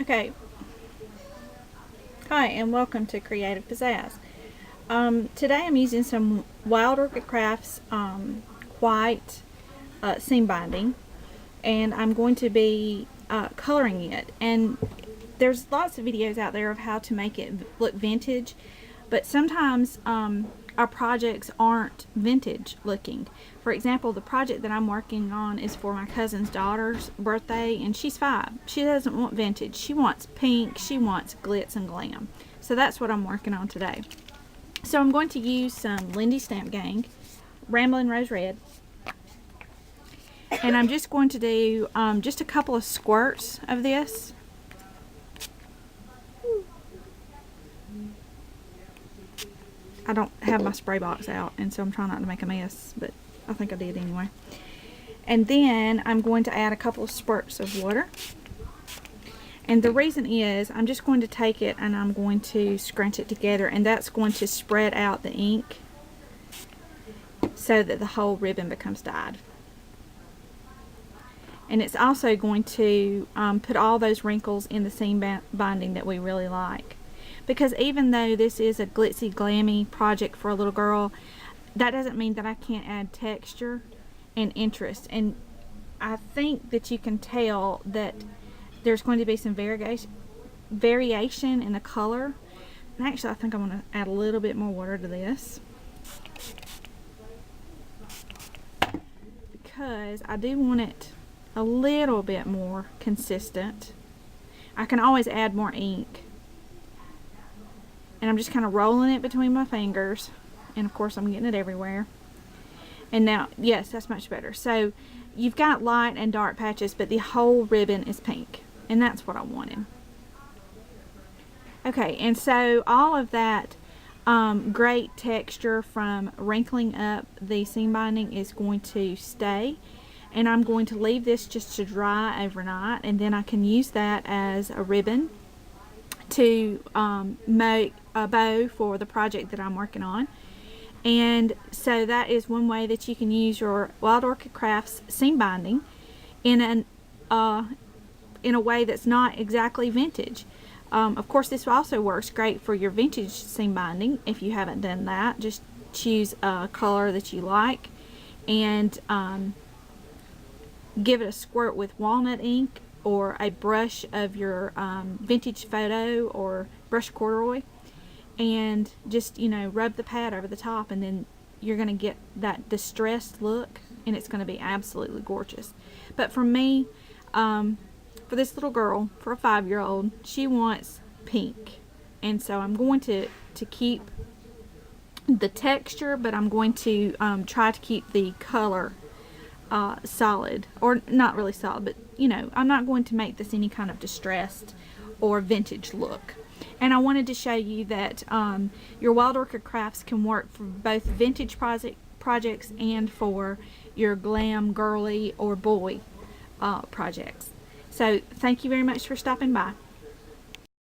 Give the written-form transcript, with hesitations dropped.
Okay, hi and welcome to Creative Pizzazz. Today I'm using some Wild Orchid Crafts white seam binding, and I'm going to be coloring it. And there's lots of videos out there of how to make it look vintage, but sometimes our projects aren't vintage looking. For example, the project that I'm working on is for my cousin's daughter's birthday, and she's 5. She doesn't want vintage. She wants pink. She wants glitz and glam. So that's what I'm working on today. So I'm going to use some Lindy Stamp Gang, Ramblin' Rose Red, and I'm just going to do just a couple of squirts of this. I don't have my spray box out, and so I'm trying not to make a mess, but I think I did anyway. And then I'm going to add a couple of spurts of water. And the reason is I'm just going to take it and I'm going to scrunch it together, and that's going to spread out the ink so that the whole ribbon becomes dyed. And it's also going to put all those wrinkles in the seam binding that we really like. Because even though this is a glitzy glammy project for a little girl, that doesn't mean that I can't add texture and interest. And I think that you can tell that there's going to be some variation in the color. And actually, I think I'm going to add a little bit more water to this, because I do want it a little bit more consistent. I can always add more ink. And I'm just kind of rolling it between my fingers, and of course I'm getting it everywhere. And now, yes, that's much better. So you've got light and dark patches, but the whole ribbon is pink, and that's what I wanted. Okay, and so all of that great texture from wrinkling up the seam binding is going to stay, and I'm going to leave this just to dry overnight, and then I can use that as a ribbon to make a bow for the project that I'm working on. And so that is one way that you can use your Wild Orchid Crafts seam binding in a way that's not exactly vintage. Of course, this also works great for your vintage seam binding. If you haven't done that, just choose a color that you like and give it a squirt with walnut ink or a brush of your vintage photo or brush corduroy, and just, you know, rub the pad over the top, and then you're going to get that distressed look, and it's going to be absolutely gorgeous. But for me, for this little girl, for a 5-year-old, she wants pink, and so I'm going to keep the texture, but I'm going to try to keep the color solid, or not really solid, but you know, I'm not going to make this any kind of distressed or vintage look. And I wanted to show you that your Wild Orchid Crafts can work for both vintage projects and for your glam, girly, or boy projects. So thank you very much for stopping by.